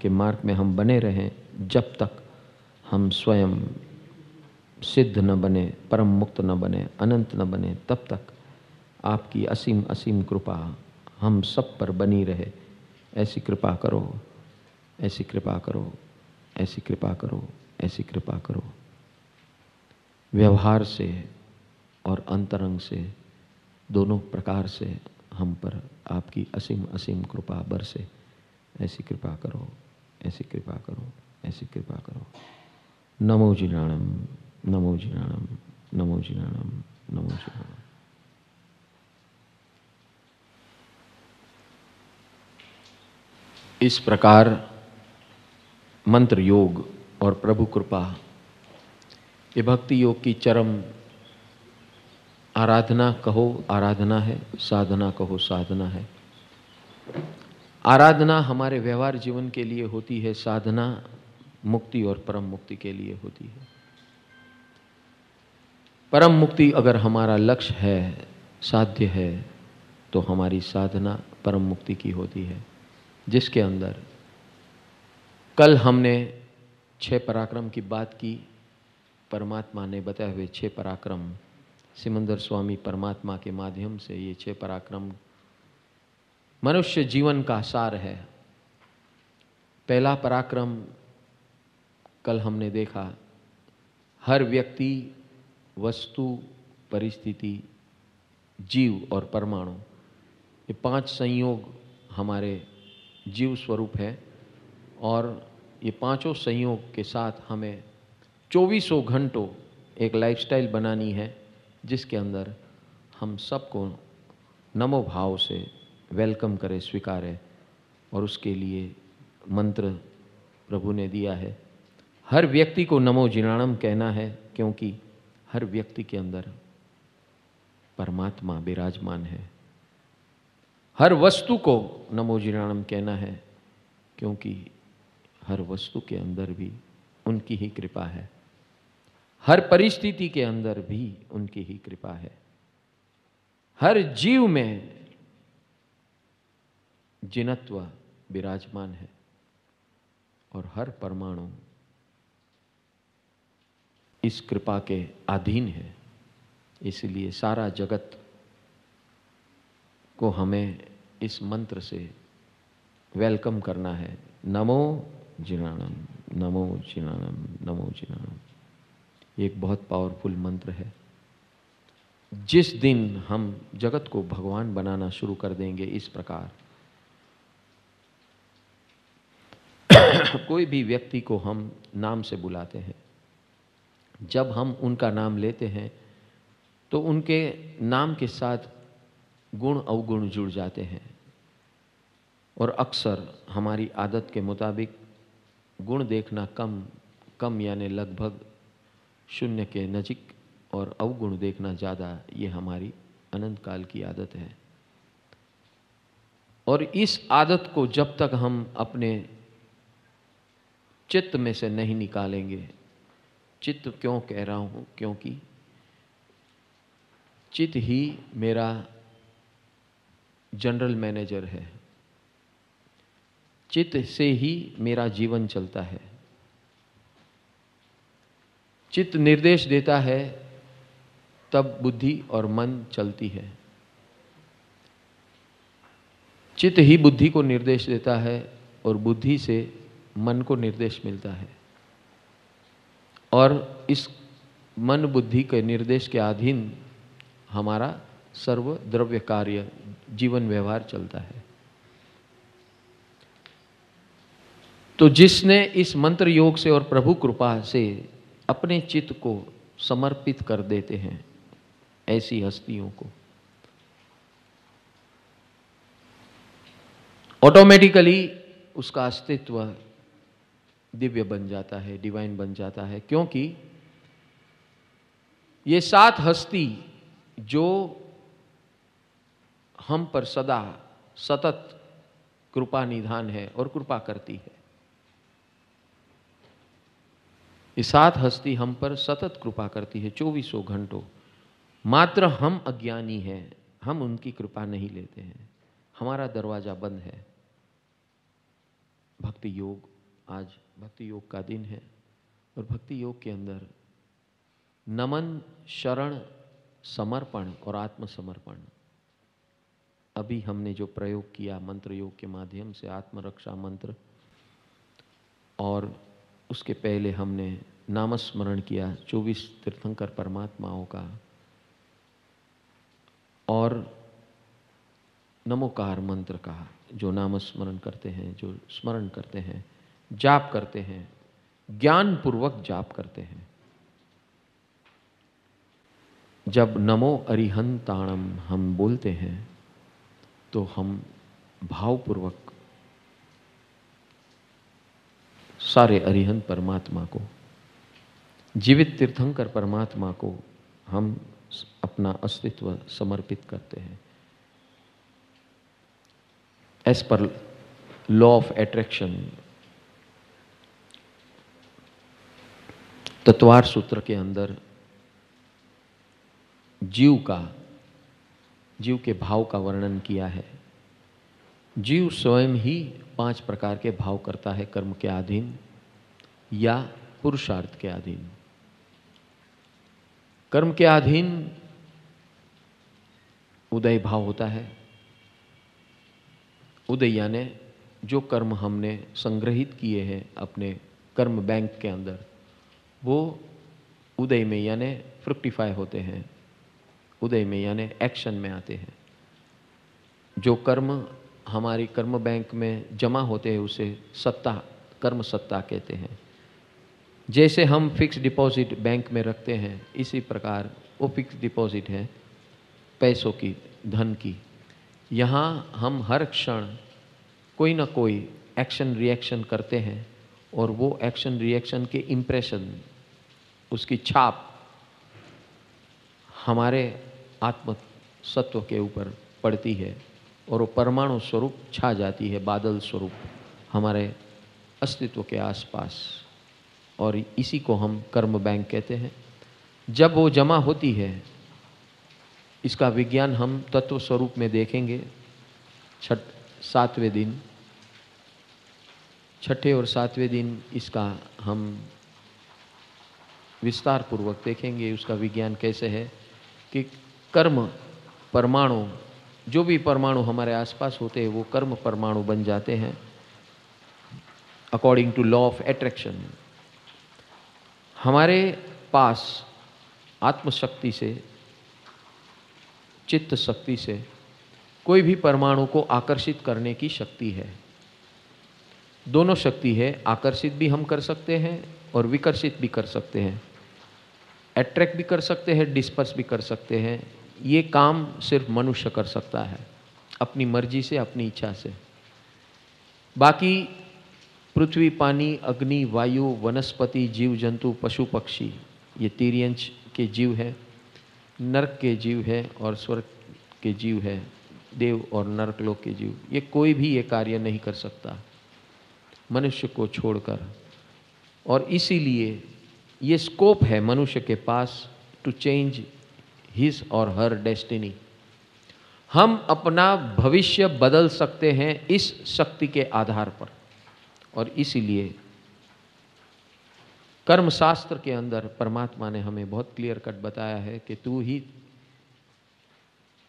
के मार्ग में हम बने रहें, जब तक हम स्वयं सिद्ध न बने, परम मुक्त न बने, अनंत न बने, तब तक आपकी असीम असीम कृपा हम सब पर बनी रहे। ऐसी कृपा करो, ऐसी कृपा करो, ऐसी कृपा करो, ऐसी कृपा करो। व्यवहार से और अंतरंग से दोनों प्रकार से हम पर आपकी असीम असीम कृपा बरसे। ऐसी कृपा करो, ऐसी कृपा करो, ऐसी कृपा करो। नमो जिनाणम, नमो जिनाणम, नमो जिनाणम, नमो जिनाणम। इस प्रकार मंत्र योग और प्रभु कृपा, ये भक्ति योग की चरम आराधना कहो आराधना है, साधना कहो साधना है। आराधना हमारे व्यवहार जीवन के लिए होती है, साधना मुक्ति और परम मुक्ति के लिए होती है। परम मुक्ति अगर हमारा लक्ष्य है, साध्य है, तो हमारी साधना परम मुक्ति की होती है, जिसके अंदर कल हमने 6 पराक्रम की बात की। परमात्मा ने बताए हुए 6 पराक्रम, सिमंदर स्वामी परमात्मा के माध्यम से ये 6 पराक्रम मनुष्य जीवन का सार है। पहला पराक्रम कल हमने देखा, हर व्यक्ति, वस्तु, परिस्थिति, जीव और परमाणु, ये 5 संयोग हमारे जीव स्वरूप है। और ये पांचों संयोग के साथ हमें 24 घंटों एक लाइफस्टाइल बनानी है, जिसके अंदर हम सबको नमो भाव से वेलकम करें, स्वीकारें। और उसके लिए मंत्र प्रभु ने दिया है। हर व्यक्ति को नमो जिनाणम कहना है, क्योंकि हर व्यक्ति के अंदर परमात्मा विराजमान है। हर वस्तु को नमो जिनाणम कहना है, क्योंकि हर वस्तु के अंदर भी उनकी ही कृपा है। हर परिस्थिति के अंदर भी उनकी ही कृपा है। हर जीव में जिनत्व विराजमान है और हर परमाणु इस कृपा के अधीन है। इसलिए सारा जगत को हमें इस मंत्र से वेलकम करना है। नमो जिनाणम, नमो जिनाणम, नमो जिनाणम। ये एक बहुत पावरफुल मंत्र है। जिस दिन हम जगत को भगवान बनाना शुरू कर देंगे इस प्रकार, कोई भी व्यक्ति को हम नाम से बुलाते हैं, जब हम उनका नाम लेते हैं तो उनके नाम के साथ गुण अवगुण जुड़ जाते हैं। और अक्सर हमारी आदत के मुताबिक गुण देखना कम यानी लगभग शून्य के नजीक, और अवगुण देखना ज़्यादा, ये हमारी अनंत काल की आदत है। और इस आदत को जब तक हम अपने चित्त में से नहीं निकालेंगे, चित्त क्यों कह रहा हूँ, क्योंकि चित्त ही मेरा जनरल मैनेजर है। चित्त से ही मेरा जीवन चलता है। चित्त निर्देश देता है, तब बुद्धि और मन चलती है। चित्त ही बुद्धि को निर्देश देता है और बुद्धि से मन को निर्देश मिलता है। और इस मन बुद्धि के निर्देश के अधीन हमारा सर्व द्रव्य कार्य, जीवन व्यवहार चलता है। तो जिसने इस मंत्र योग से और प्रभु कृपा से अपने चित्त को समर्पित कर देते हैं, ऐसी हस्तियों को ऑटोमेटिकली उसका अस्तित्व दिव्य बन जाता है, डिवाइन बन जाता है। क्योंकि ये 7 हस्ती जो हम पर सदा सतत कृपा निधान है और कृपा करती है, ये 7 हस्ती हम पर सतत कृपा करती है 24 घंटों। मात्र हम अज्ञानी हैं, हम उनकी कृपा नहीं लेते हैं, हमारा दरवाजा बंद है। भक्ति योग आज भक्ति योग का दिन है और भक्ति योग के अंदर नमन, शरण, समर्पण और आत्मसमर्पण, अभी हमने जो प्रयोग किया मंत्र योग के माध्यम से आत्मरक्षा मंत्र, और उसके पहले हमने नामस्मरण किया 24 तीर्थंकर परमात्माओं का, और नमोकार मंत्र का, जो नामस्मरण करते हैं, जो स्मरण करते हैं, जाप करते हैं, ज्ञान पूर्वक जाप करते हैं। जब नमो अरिहंताणम हम बोलते हैं तो हम भावपूर्वक सारे अरिहंत परमात्मा को, जीवित तीर्थंकर परमात्मा को हम अपना अस्तित्व समर्पित करते हैं। As per law of attraction, तत्वार सूत्र के अंदर जीव के भाव का वर्णन किया है। जीव स्वयं ही 5 प्रकार के भाव करता है, कर्म के अधीन या पुरुषार्थ के अधीन। कर्म के अधीन उदय भाव होता है। उदय यानी जो कर्म हमने संग्रहित किए हैं अपने कर्म बैंक के अंदर, वो उदय में यानी फ्रुक्टिफाई होते हैं, उदय में यानी एक्शन में आते हैं। जो कर्म हमारी कर्म बैंक में जमा होते हैं उसे सत्ता, कर्म सत्ता कहते हैं। जैसे हम फिक्स डिपॉजिट बैंक में रखते हैं, इसी प्रकार वो फिक्स डिपॉजिट है पैसों की, धन की। यहाँ हम हर क्षण कोई ना कोई एक्शन रिएक्शन करते हैं और वो एक्शन रिएक्शन के इम्प्रेशन, उसकी छाप हमारे आत्म सत्व के ऊपर पड़ती है और वो परमाणु स्वरूप छा जाती है, बादल स्वरूप हमारे अस्तित्व के आसपास, और इसी को हम कर्म बैंक कहते हैं। जब वो जमा होती है, इसका विज्ञान हम तत्व स्वरूप में देखेंगे 7वें दिन, 6ठे और 7वें दिन इसका हम विस्तार पूर्वक देखेंगे। उसका विज्ञान कैसे है कि कर्म परमाणु, जो भी परमाणु हमारे आसपास होते हैं वो कर्म परमाणु बन जाते हैं according to law of attraction. हमारे पास आत्मशक्ति से, चित्त शक्ति से कोई भी परमाणु को आकर्षित करने की शक्ति है। दोनों शक्ति है, आकर्षित भी हम कर सकते हैं और विकर्षित भी कर सकते हैं, अट्रैक्ट भी कर सकते हैं, डिस्पर्स भी कर सकते हैं। ये काम सिर्फ मनुष्य कर सकता है अपनी मर्जी से, अपनी इच्छा से। बाकी पृथ्वी, पानी, अग्नि, वायु, वनस्पति, जीव जंतु, पशु पक्षी, ये तिर्यंच के जीव है, नरक के जीव है और स्वर्ग के जीव है, देव और नरक लोक के जीव, ये कोई भी ये कार्य नहीं कर सकता मनुष्य को छोड़कर। और इसीलिए ये स्कोप है मनुष्य के पास टू चेंज हिज और हर डेस्टिनी। हम अपना भविष्य बदल सकते हैं इस शक्ति के आधार पर। और इसीलिए कर्मशास्त्र के अंदर परमात्मा ने हमें बहुत क्लियर कट बताया है कि तू ही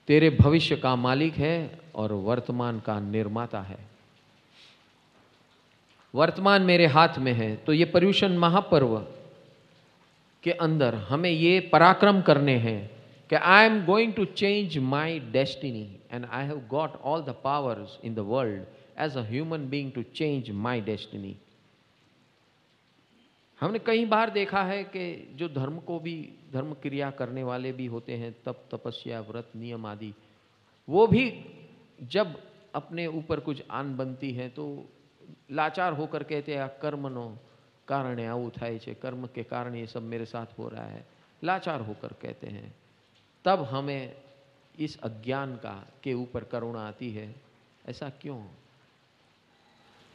तेरे भविष्य का मालिक है और वर्तमान का निर्माता है। वर्तमान मेरे हाथ में है। तो ये पर्युषण महापर्व के अंदर हमें ये पराक्रम करने हैं कि I am going to change my destiny and I have got all the powers in the world as a human being to change my destiny. हमने कई बार देखा है कि जो धर्म को भी, धर्म क्रिया करने वाले भी होते हैं, तप, तपस्या, व्रत, नियम आदि, वो भी जब अपने ऊपर कुछ आन बनती है तो लाचार होकर कहते हैं कर्मनो कारणे आવું થાય છે, कर्म के कारण ये सब मेरे साथ हो रहा है, लाचार होकर कहते हैं। तब हमें इस अज्ञान का के ऊपर करुणा आती है। ऐसा क्यों?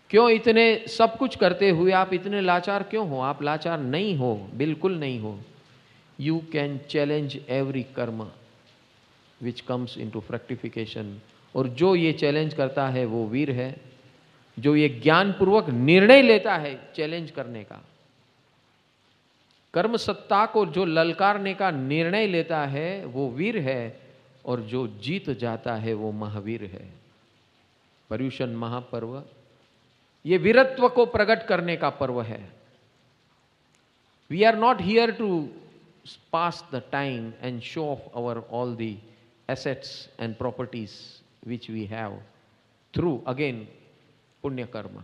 क्यों इतने सब कुछ करते हुए आप इतने लाचार क्यों हो? आप लाचार नहीं हो, बिल्कुल नहीं हो। यू कैन चैलेंज एवरी कर्म विच कम्स इनटू फ्रक्टिफिकेशन। और जो ये चैलेंज करता है वो वीर है, जो ये ज्ञानपूर्वक निर्णय लेता है चैलेंज करने का, कर्म सत्ता को जो ललकारने का निर्णय लेता है वो वीर है, और जो जीत जाता है वो महावीर है। पर्युषण महापर्व ये वीरत्व को प्रकट करने का पर्व है। We are not here to pass the time and show off our all the assets and properties which we have through again पुण्य कर्म।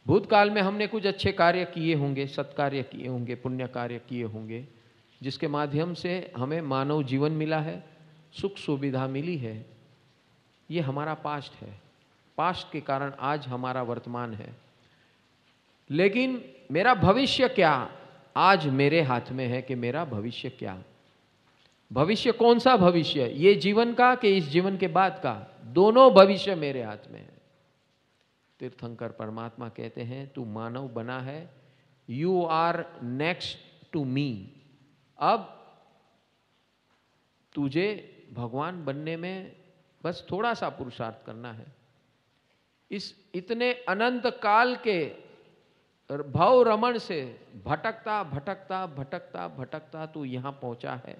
भूतकाल में हमने कुछ अच्छे कार्य किए होंगे, सत्कार्य किए होंगे, पुण्य कार्य किए होंगे, जिसके माध्यम से हमें मानव जीवन मिला है, सुख सुविधा मिली है। ये हमारा पास्ट है, पास्ट के कारण आज हमारा वर्तमान है। लेकिन मेरा भविष्य क्या, आज मेरे हाथ में है कि मेरा भविष्य क्या। भविष्य कौन सा भविष्य, ये जीवन का कि इस जीवन के बाद का, दोनों भविष्य मेरे हाथ में है। तीर्थंकर परमात्मा कहते हैं तू मानव बना है, you are next to me. अब तुझे भगवान बनने में बस थोड़ा सा पुरुषार्थ करना है। इस इतने अनंत काल के भव रमण से भटकता भटकता भटकता भटकता तू यहां पहुंचा है।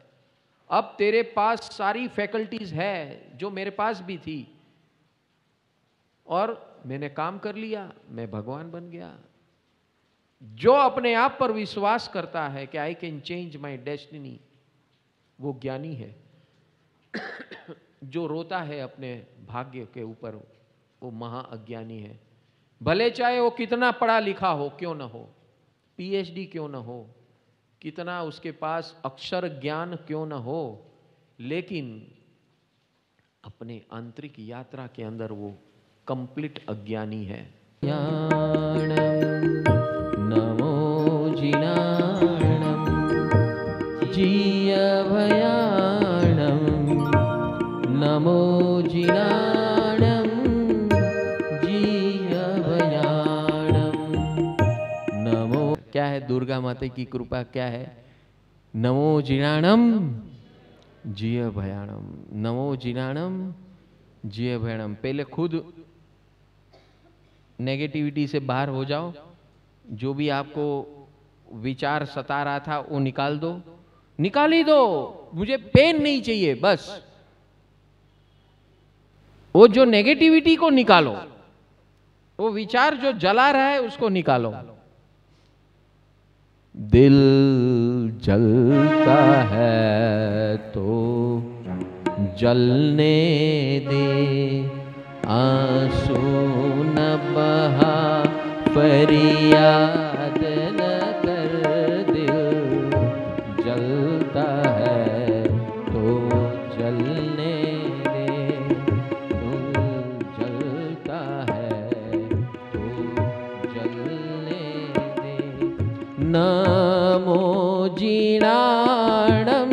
अब तेरे पास सारी फैकल्टीज है जो मेरे पास भी थी, और मैंने काम कर लिया, मैं भगवान बन गया। जो अपने आप पर विश्वास करता है कि I can change my destiny, वो ज्ञानी है। जो रोता है अपने भाग्य के ऊपर, वो महाअज्ञानी है। भले चाहे वो कितना पढ़ा लिखा हो क्यों ना हो, पीएचडी क्यों ना हो, कितना उसके पास अक्षर ज्ञान क्यों ना हो, लेकिन अपने आंतरिक यात्रा के अंदर वो कंप्लीट अज्ञानी है। नमो जिनाणं जीय भयाणं, नमो जिनाणं जीय भयाणं। नमो क्या है, दुर्गा माता की कृपा क्या है, नमो जिनाणं जीय भयाणं, नमो जिनाणं जीय भयाणं। पहले खुद नेगेटिविटी से बाहर हो जाओ, जो भी आपको विचार सता रहा था वो निकाल दो, निकाल ही दो, मुझे पेन नहीं चाहिए, बस वो जो नेगेटिविटी को निकालो, वो विचार जो जला रहा है उसको निकालो। दिल जलता है तो जलने दे, आंसू न बहा फरियाद न कर। दिल जलता है तो जलने दे, दिल जलता है तो जलने दे। नमो जिनाणं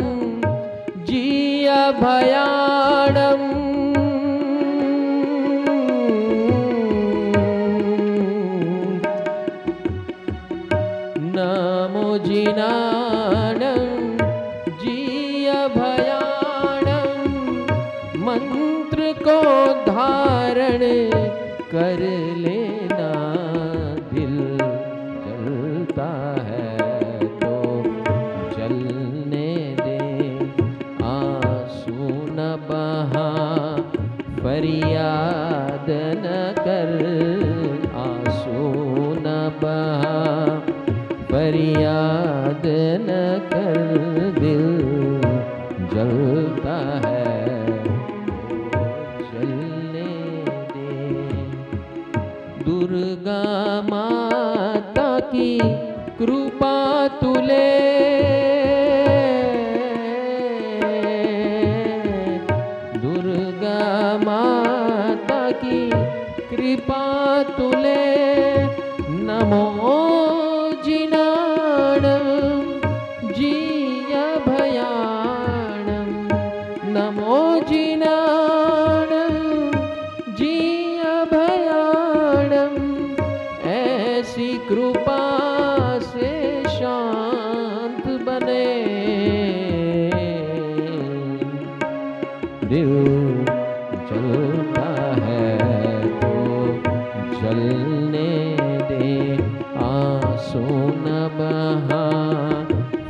जीय भयाणं, नमो जिनाणं जीय भयाणं। मंत्र को धारण कर लेना, दिल जलता है तो जलने दे, आंसू न बहा फरियाद न कर, आंसू न बहा फरियाद न कर। दिल जलता है जलने दे। दुर्गा माता की कृपा तुले, दुर्गा माता की कृपा तुले। नमो जिनाणं जीय भयाणं, नमो जिनाणं जीय भयाणं। ऐसी कृपा से शांत बने, दिल जलता है तो दे, आंसू न बहा,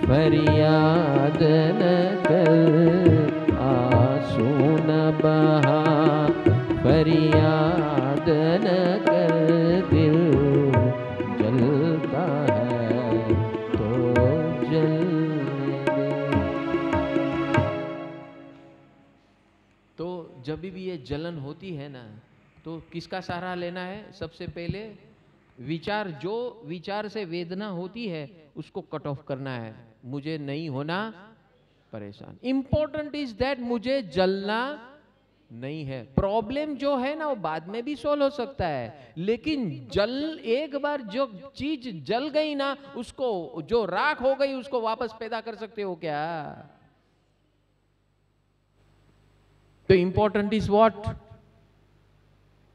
फरियाद न कर, आंसू न बहा, फरियाद न कर, दिल जलता है तो जलने दे। तो जब भी ये जलन होती है ना, तो किसका सहारा लेना है? सबसे पहले विचार, जो विचार से वेदना होती है उसको कट ऑफ करना है। मुझे नहीं होना परेशान। इंपॉर्टेंट इज दैट मुझे जलना नहीं है। प्रॉब्लम जो है ना वो बाद में भी सॉल्व हो सकता है, लेकिन एक बार जो चीज जल गई ना, उसको जो राख हो गई उसको वापस पैदा कर सकते हो क्या? तो इंपॉर्टेंट इज व्हाट?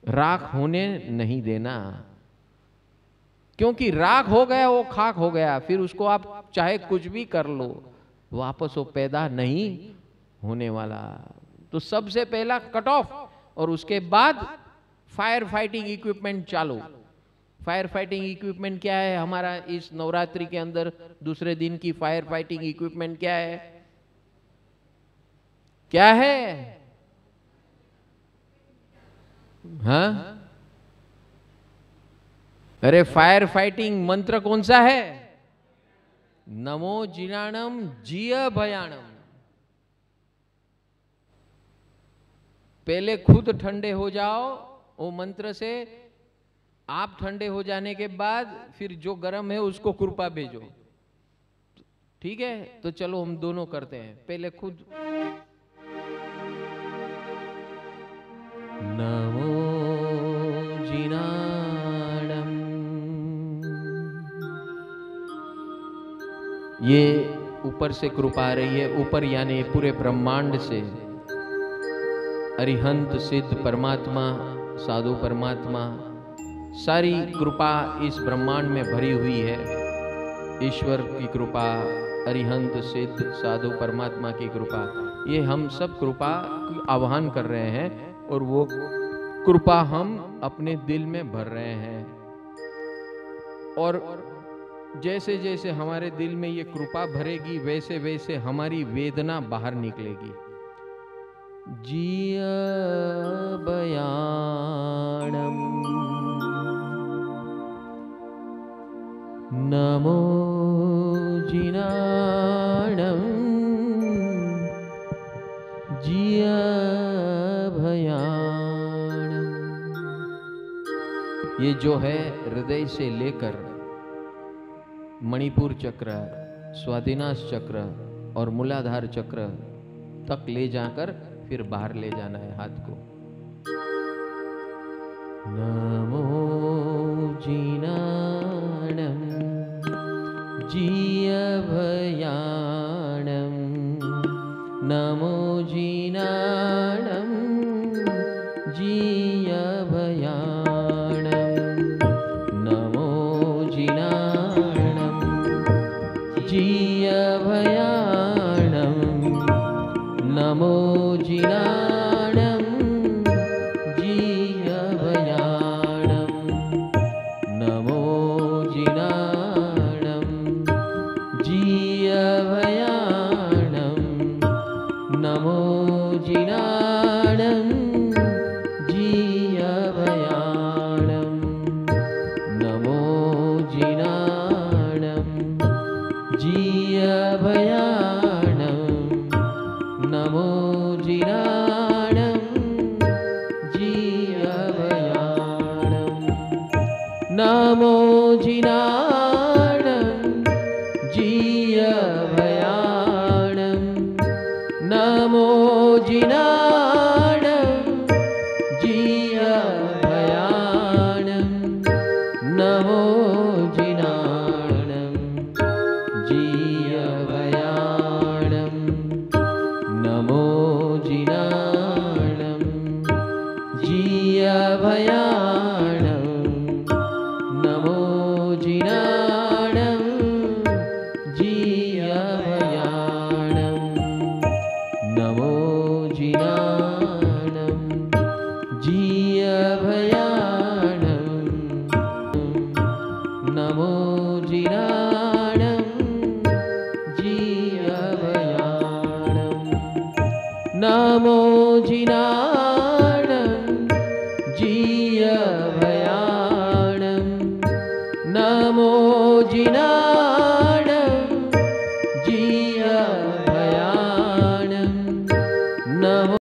राख होने नहीं देना, क्योंकि राख हो गया वो खाक हो गया, फिर उसको आप चाहे कुछ भी कर लो वापस वो पैदा नहीं होने वाला। तो सबसे पहला कट ऑफ, और उसके बाद फायर फाइटिंग इक्विपमेंट चालू। फायर फाइटिंग इक्विपमेंट क्या है हमारा इस नवरात्रि के अंदर? दूसरे दिन की फायर फाइटिंग इक्विपमेंट क्या है? क्या है? हाँ, अरे फायर फाइटिंग मंत्र कौन सा है? नमो जिनाणम जिय भयाणम। पहले खुद ठंडे हो जाओ वो मंत्र से, आप ठंडे हो जाने के बाद फिर जो गर्म है उसको कृपा भेजो। ठीक है, तो चलो हम दोनों करते हैं। पहले खुद नमो जिनाणम। ये ऊपर से कृपा आ रही है, ऊपर यानी पूरे ब्रह्मांड से अरिहंत सिद्ध परमात्मा, साधु परमात्मा, सारी कृपा इस ब्रह्मांड में भरी हुई है। ईश्वर की कृपा, अरिहंत सिद्ध साधु परमात्मा की कृपा, ये हम सब कृपा आह्वान कर रहे हैं और वो कृपा हम अपने दिल में भर रहे हैं। और जैसे जैसे हमारे दिल में ये कृपा भरेगी वैसे वैसे हमारी वेदना बाहर निकलेगी। जिय बयाणम नमो जिनाणम जिय भयाणम। ये जो है हृदय से लेकर मणिपुर चक्र, स्वादिनाश चक्र और मूलाधार चक्र तक ले जाकर फिर बाहर ले जाना है हाथ को। नमो जिनाणम जिय भयाणम नमो जिनाणम जिय भयाणम नमो जिनाणम जिय भयाणम नमो जिनाणम जिय भयाणम नमो जिनाणम जिय भयाणम नमो जिनाणम जिय भयाणम नमो जिनाणम जिय भयाणम नमो जिनाणम जिय भयाणम नमो जिनाणम जिय भयाणम नमो जिनाणम जिय भयाणम नमो जिनाणम जिय भयाणम नमो जिनाणम जिय भयाणम नमो जिनाणम नमो जी नमो।